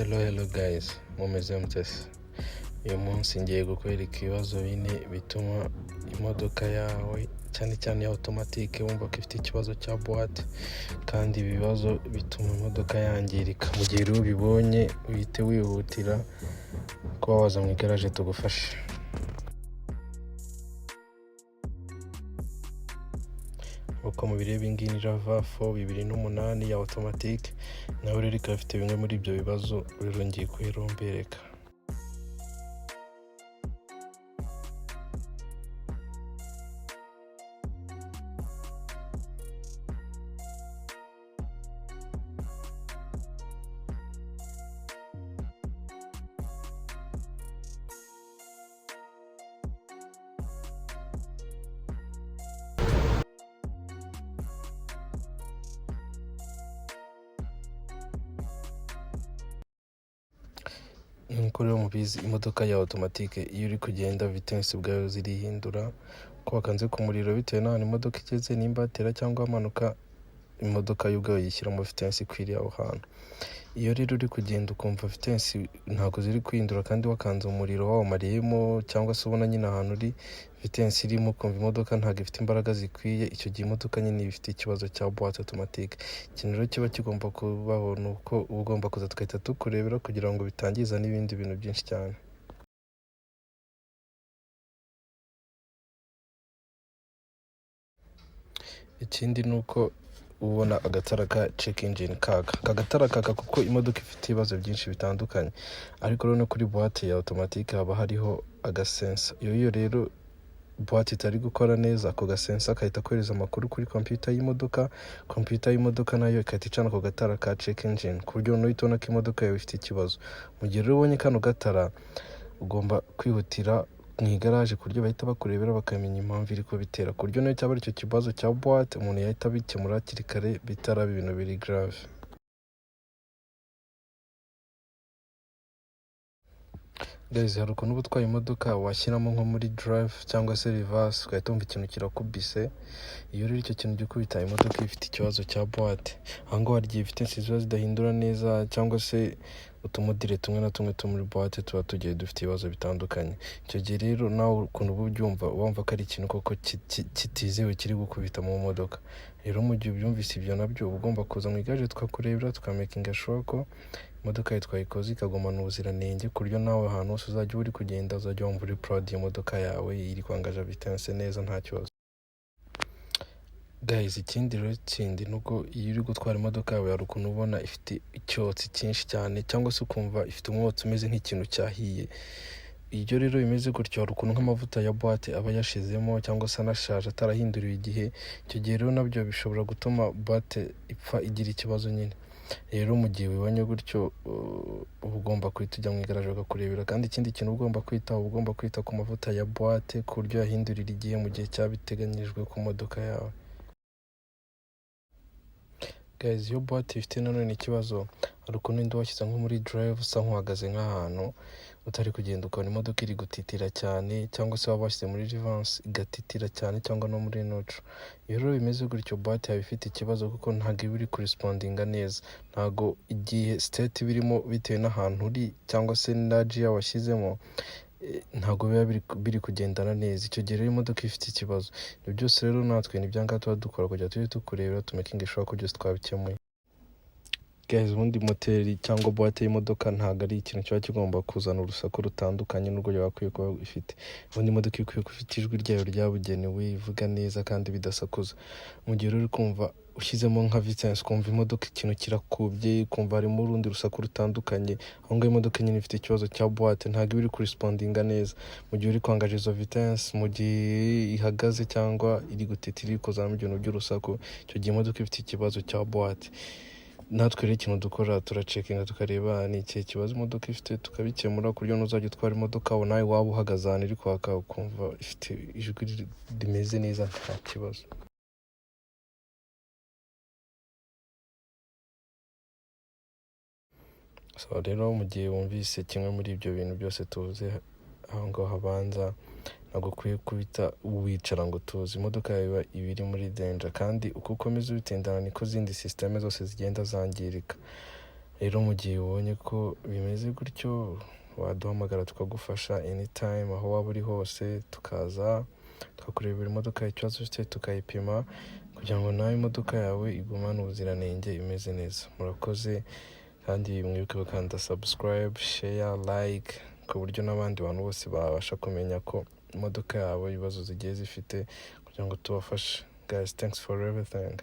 Hello guys, mumeze mutese. Uyu munsi ngiye kukwereka ibibazo bine bituma imodoka yawe cyane cyane ya automatique wumva ko ifite ikibazo cya boîte, kandi ibi bibazo bituma imodoka yangirika. Mu gihe rero ubibonye uhite wihutira kuba waza mu igaraje tugufashe. Uko mubireba ingini RAV4 2008 ya automatique, nawe rero ikaba ifite bimwe muri ibyo bibazo, rero ngiye kuherombereka. Nk'uko rero mubizi, imodoka ya automatique iyo uri kugenda vitesse ubwayo zirihindura, ko wakanze ku muriro bitewe n'ahantu imodoka igeze, nimba atera cyangwa amanuka, imodoka y'ubwayo yishyira mu vitesse ikwiriye aho hantu. Iyo rero uri kugenda ukumva vitesse ntabwo ziri kwihindura kandi wakanze umuriro wawumariyemo, cyangwa se ubona nyine ahantu uri vitesse irimo ukumva imodoka ntabwo ifite imbaraga zikwiye, icyo gihe imodoka nyine ifite ikibazo cya boîte automatique. Ikintu rero kiba kigomba kubaho ni uko uba ugomba kuza tugahita tukurebera kugira ngo bitangiza n'ibindi bintu byinshi cyane. Ikindi ni uko ubona agatara ka check engine kaka. Aka gatara kaka kuko imodoka ifite ibibazo byinshi bitandukanye, ariko rero no kuri boîte ya automatique haba hariho agasensa. Iyo rero boîte itari gukora neza, ako gasensa kahita kohereza amakuru kuri computer y'imodoka nayo ikahita icana ako gatara ka check engine, ku buryo uhita ubona ko imodoka yawe ifite ikibazo. Mu gihe rero ubonye kano gatara, ugomba kwihutira mu igaraje ku buryo bahita bakurebera bakamenya impamvu iri kubitera, ku buryo niyo cyaba ari icyo kibazo cya boîte umuntu yahita abikemura hakiri kare bitaraba ibintu biri grave. Guys, hari ukuntu uba utwaye imodoka washyiramo nko muri drive cyangwa se reverse ugahita wumva ikintu kirakubise. Iyo rero icyo kintu gikubita imodoka ifite ikibazo cya boîte, aho ngaho hari igihe vitesse ziba zidahindura neza, cyangwa se utumodire tumwe na tumwe two muri boîte tuba tugiye dufite ibibazo bitandukanye. Icyo gihe rero nawe ukuntu uba ubyumva uba wumva ko ari ikintu koko kitizewe kiri gukubita mu modoka. Rero mu gihe ubyumvise ibyo nabyo uba ugomba kuza mu igaraje tukakurebera, tukamakinga sure ko imodoka yawe twayikoze ikagumana ubuziranenge, ku buryo nawe ahantu hose uzajya uri kugenda uzajya wumva uri proud y'imodoka yawe iri kwangaja vitesse neza nta kibazo. Guys, ikindi rero nuko iyo uri gutwara imodoka yawe hari ukuntu ubona ifite icyotsi cyinshi cyane, cyangwa se ukumva ifite umwotsi umeze nk'ikintu cyahiye. Iyo rero bimeze gutyo hari ukuntu nk'amavuta ya boîte aba yashizemo cyangwa se anashaje atarahinduriwe igihe. Icyo gihe rero nabyo bishobora gutuma boîte ipfa igira ikibazo nyine. Rero mu gihe wibonye gutyo uba ugomba guhita ujya mu igaraje bakakurebera, kandi ikindi kintu ugomba kwitaho, ugomba kwita ku mavuta ya boîte ku buryo yahindurira igihe mu gihe cyabiteganyijwe ku modoka yawe. Guys, iyo boîte ifite nanone ikibazo, hari ukuntu wenda washyize nko muri drive usa nk'uhagaze nk'ahantu utari kugenda, ukabona imodoka iri gutitira cyane, cyangwa se waba washyize muri reverse igatitira cyane, cyangwa no muri neutral. Iyo rero bimeze gutyo boîte yawe ifite ikibazo kuko ntabwo iba iri correspondinga neza, ntabwo igihe state birimo bitewe n'ahantu uri cyangwa se na gear washyizemo ntabwo biba biri kugendana neza. Icyo gihe rero imodoka ifite ikibazo. Ibyo byose rero natwe ni byanga tuba dukora kugira tujye tukurebera tumakinge sure ko byose twabikemuye. Guys, ubundi moteri cyangwa boîte y'imodoka ntabwo ari ikintu kiba kigomba kuzana urusaku rutandukanye n'urwo yakwiye kuba ifite. Ubundi imodoka ikwiye kuba ifite ijwi ryayo ryabugenewe, ivuga neza kandi bidasakuza. Mu gihe uri kumva ushyizemo nka vitesse ukumva imodoka ikintu kirakubye, ukumva harimo urundi rusaku rutandukanye, aho ngaho imodoka nyine ifite ikibazo cya boîte, ntabwo iba iri correspondinga neza. Mu gihe uri kwangaje izo vitesse, mu gihe ihagaze cyangwa iri gutitira iri kuzamo ibintu by'urusaku, icyo gihe imodoka ifite ikibazo cya boîte. Natwe rero ikintu dukora turacekinga tukareba ni ikihe kibazo imodoka ifite, tukabikemura ku buryo n'uzajya utwara imodoka wawe nawe waba uhagaze ahantu iri kwaka ukumva ifite ijwi rimeze neza nta kibazo. So rero mu gihe wumvise kimwe muri ibyo bintu byose tuvuze aho ngaho habanza, ntabwo ukwiye kubita wicara ngo tuzi, imodoka yawe iba iri muri danger, kandi uko ukomeza ubitindana niko zindi systeme zose zigenda zangirika. rero mu gihe ubonye ko bimeze gutyo waduhamagara tukagufasha anytime aho waba uri hose, tukaza tukakurebera imodoka ikibazo ifite tukayipima kugira ngo nawe imodoka yawe igumane ubuziranenge imeze neza. Murakoze kandi mwibuke gukanda subscribe, share, like ku buryo n'abandi bantu bose babasha kumenya ko imodoka yawe ibibazo zigiye zifite kugira ngo tubafashe. Guys, thanks for everything.